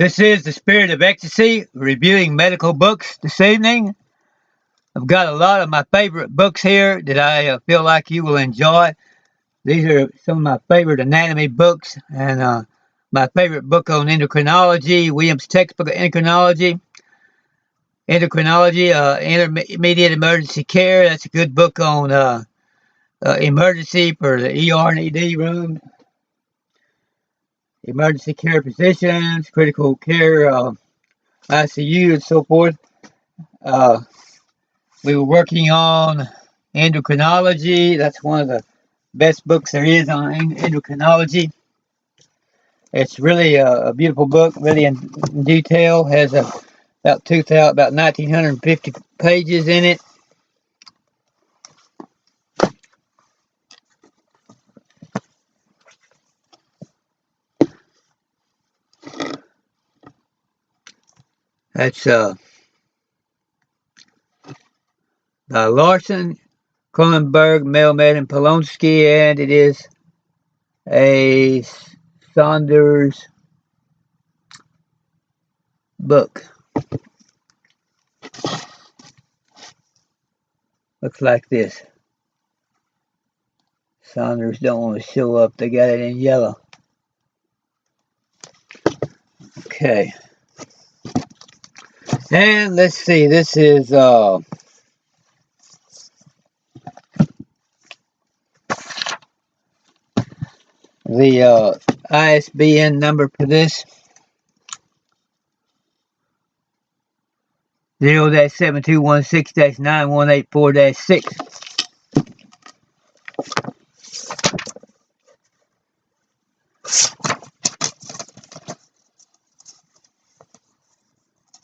This is the Spirit of Ecstasy, reviewing medical books this evening. I've got a lot of my favorite books here that I feel like you will enjoy. These are some of my favorite anatomy books, and my favorite book on endocrinology, Williams' textbook of endocrinology. Intermediate emergency care. That's a good book on emergency for the ER and ED room. Emergency care physicians, critical care, ICU, and so forth. We were working on endocrinology. That's one of the best books there is on endocrinology. It's really a beautiful book, really in detail. Has about 1,950 pages in it. That's by Larson, Kronenberg, Melmed, and Polonsky, and it is a Saunders book. Looks like this. Saunders don't want to show up. They got it in yellow. Okay. And let's see. This is the ISBN number for this. 0-7216-9184-6.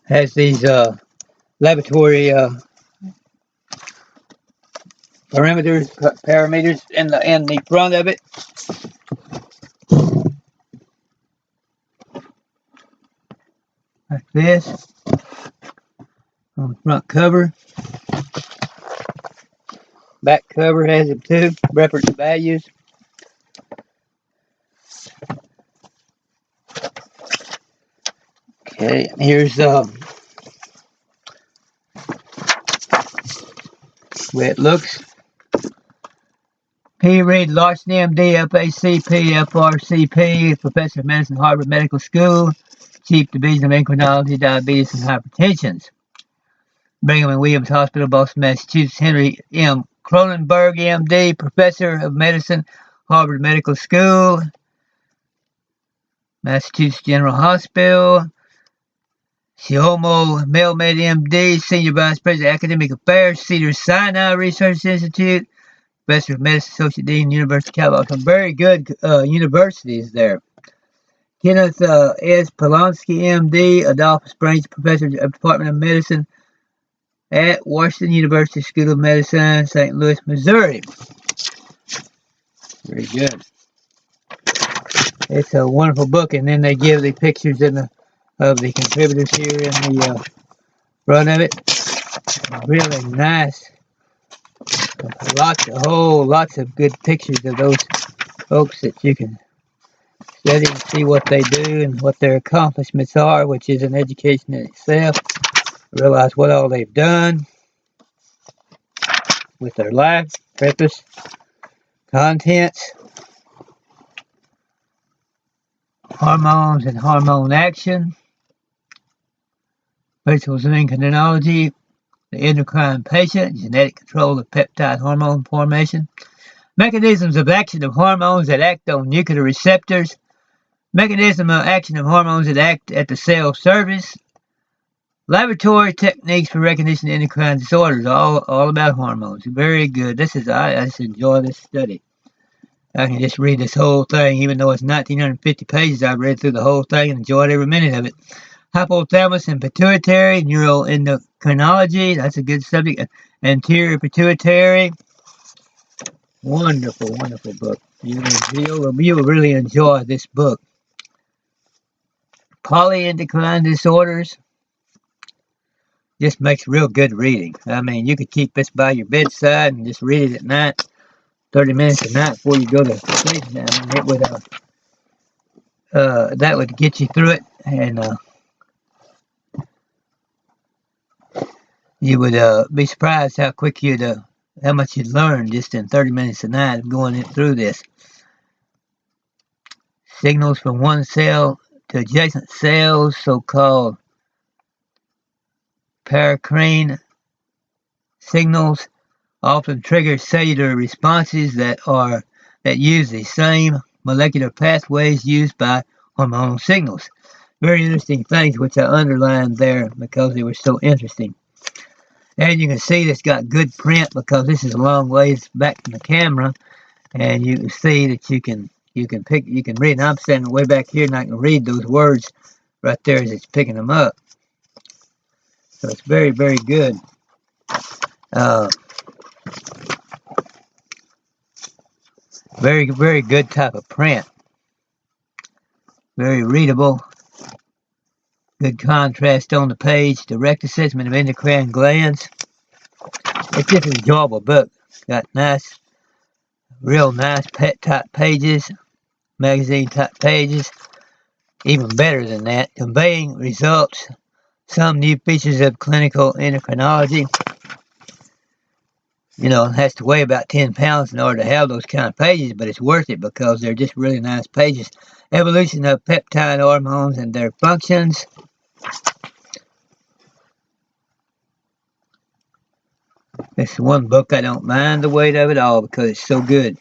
Has these laboratory parameters in the front of it. Like this. On the front cover. Back cover has them too. Reference values. Okay, here's where it looks. P. Reed, Larson, MD, FACP, FRCP, Professor of Medicine, Harvard Medical School, Chief Division of Endocrinology, Diabetes, and Hypertension. Brigham and Williams Hospital, Boston, Massachusetts. Henry M. Kronenberg, MD, Professor of Medicine, Harvard Medical School, Massachusetts General Hospital. Shiomo Melmed, MD, Senior Vice President, Academic Affairs, Cedars-Sinai Research Institute, Professor of Medicine, Associate Dean, University of California. Some very good universities there. Kenneth S. Polonsky, MD, Adolphus Springs, Professor of Department of Medicine at Washington University School of Medicine, St. Louis, Missouri. Very good. It's a wonderful book, and then they give the pictures of the contributors here in the front of it. Really nice. Lots of good pictures of those folks that you can study and see what they do and what their accomplishments are, which is an education in itself. Realize what all they've done with their life, purpose, contents, hormones and hormone action, principles of endocrinology, the endocrine patient, genetic control of peptide hormone formation, mechanisms of action of hormones that act on nuclear receptors, mechanism of action of hormones that act at the cell surface, laboratory techniques for recognition of endocrine disorders, all about hormones. Very good. I just enjoy this study. I can just read this whole thing, even though it's 1,950 pages. I've read through the whole thing and enjoyed every minute of it. Hypothalamus and pituitary, neuroendocrinology. That's a good subject. Anterior pituitary. Wonderful, wonderful book. You will really enjoy this book. Polyendocrine disorders. Just makes real good reading. I mean, you could keep this by your bedside and just read it at night, 30 minutes a night before you go to sleep. And it would that would get you through it, and You would be surprised how quick how much you'd learn just in 30 minutes a night of going through this. Signals from one cell to adjacent cells, so-called paracrine signals, often trigger cellular responses that use the same molecular pathways used by hormonal signals. Very interesting things which I underlined there because they were so interesting. And you can see it's got good print because this is a long ways back from the camera, and you can see that you can read. And I'm standing way back here, and I can read those words right there as it's picking them up. So it's very, very good. Very, very good type of print. Very readable. Good contrast on the page. Direct assessment of endocrine glands. It's just an enjoyable book. Got nice, real nice pet type pages, magazine type pages. Even better than that, conveying results, some new features of clinical endocrinology. You know, it has to weigh about 10 pounds in order to have those kind of pages, but it's worth it because they're just really nice pages. Evolution of peptide hormones and their functions. It's one book I don't mind the weight of it all because it's so good.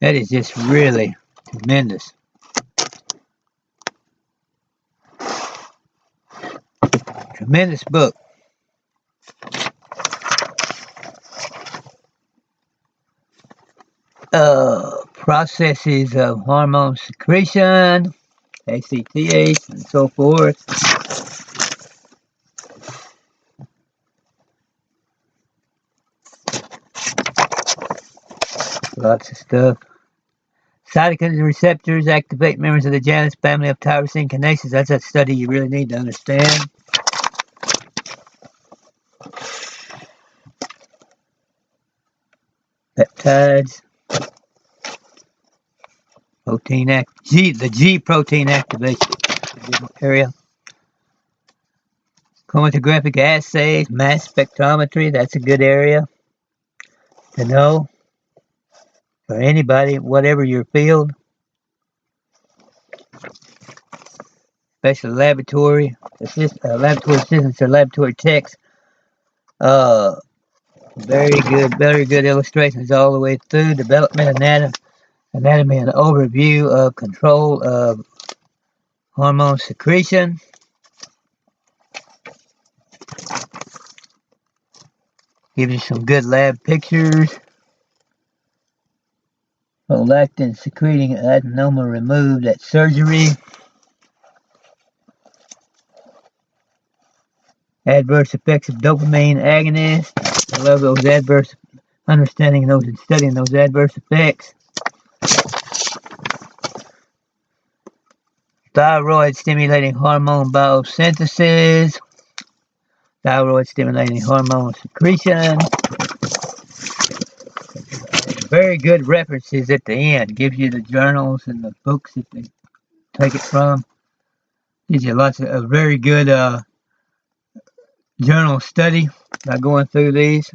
That is just really tremendous. Tremendous book. Processes of hormone secretion, ACTH, and so forth. Lots of stuff. Cytokine receptors activate members of the Janus family of tyrosine kinases. That's that study you really need to understand. Peptides. The G protein activation area. Chromatographic assays, mass spectrometry, that's a good area to know for anybody, whatever your field. Especially laboratory assistants or laboratory techs. Very good illustrations all the way through. Development, anatomy and overview of control of hormone secretion. Gives you some good lab pictures. Prolactin secreting adenoma removed at surgery. Adverse effects of dopamine agonists. I love those understanding those and studying those adverse effects. Thyroid stimulating hormone biosynthesis. Thyroid stimulating hormone secretion. Very good references at the end. Gives you the journals and the books that they take it from. Gives you lots of very good journal study by going through these.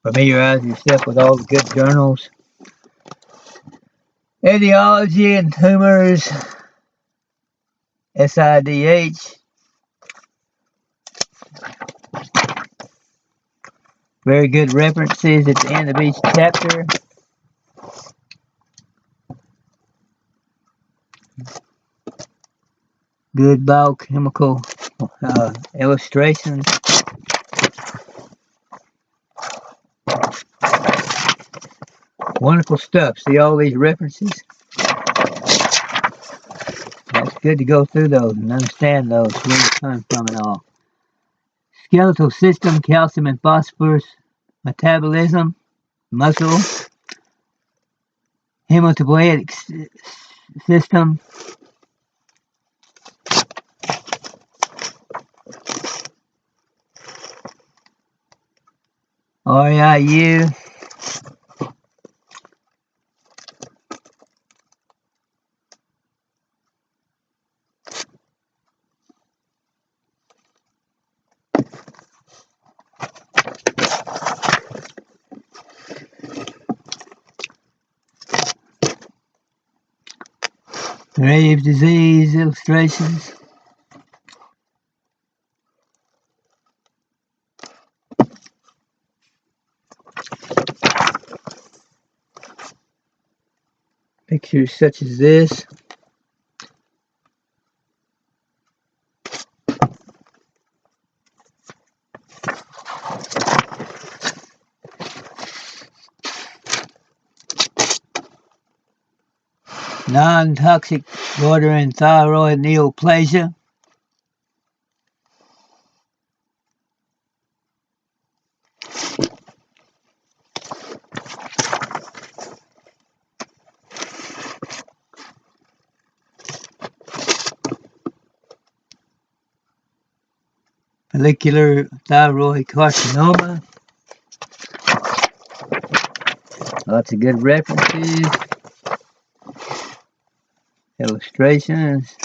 Familiarize yourself with all the good journals. Etiology and tumors. SIDH. Very good references at the end of each chapter. Good biochemical illustrations. Wonderful stuff. See all these references? That's good to go through those and understand those, where they come from and all. Skeletal system, calcium and phosphorus, metabolism, muscle, hematopoietic system, RIU, Graves' disease illustrations. Pictures such as this. Non-toxic bordering thyroid neoplasia. Follicular thyroid carcinoma. Lots of good references. Illustrations.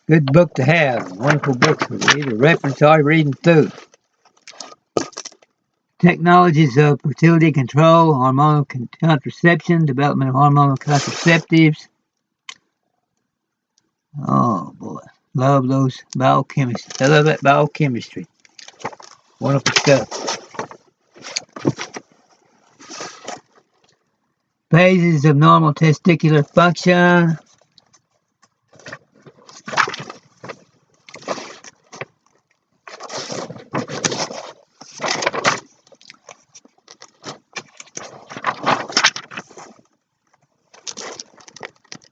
Good book to have. Wonderful book to read or reference or reading through. Technologies of fertility control, hormonal contraception, development of hormonal contraceptives. Oh boy, love those biochemistry. I love that biochemistry. Wonderful stuff. Phases of normal testicular function.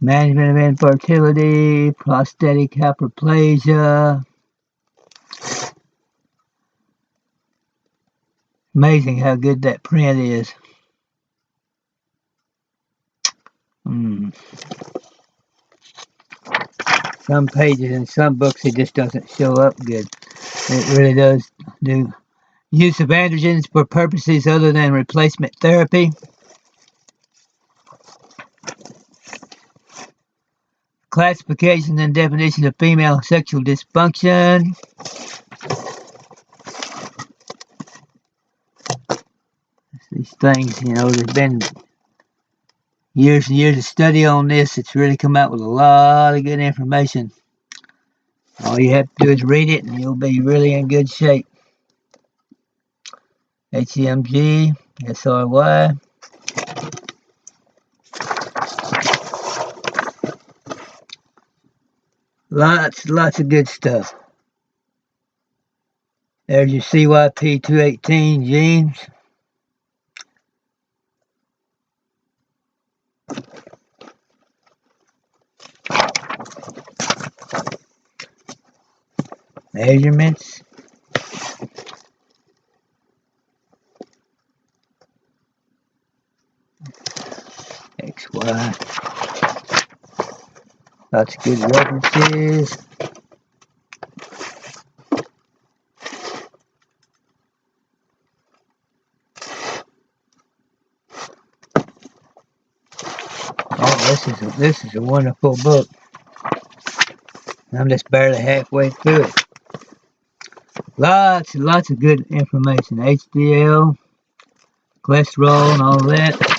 Management of infertility, prostatic hyperplasia. Amazing how good that print is. Some pages in some books it just doesn't show up good. It really does do. Use of androgens for purposes other than replacement therapy. Classification and definition of female sexual dysfunction. These things, there's been years and years of study on this. It's really come out with a lot of good information. All you have to do is read it and you'll be really in good shape. HCMG, SRY. Lots of good stuff. There's your CYP218 genes. Measurements. XY. Lots of good references. Oh, this is a wonderful book. I'm just barely halfway through it. Lots and lots of good information. HDL, cholesterol, and all that.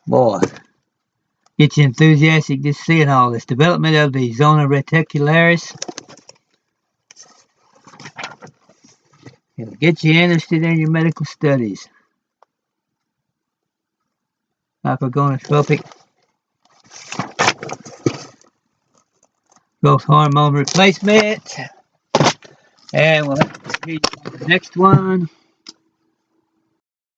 Boy, get you enthusiastic just seeing all this. Development of the zona reticularis. It'll get you interested in your medical studies. Hypogonatropic growth hormone replacement. And we'll have to read the next one.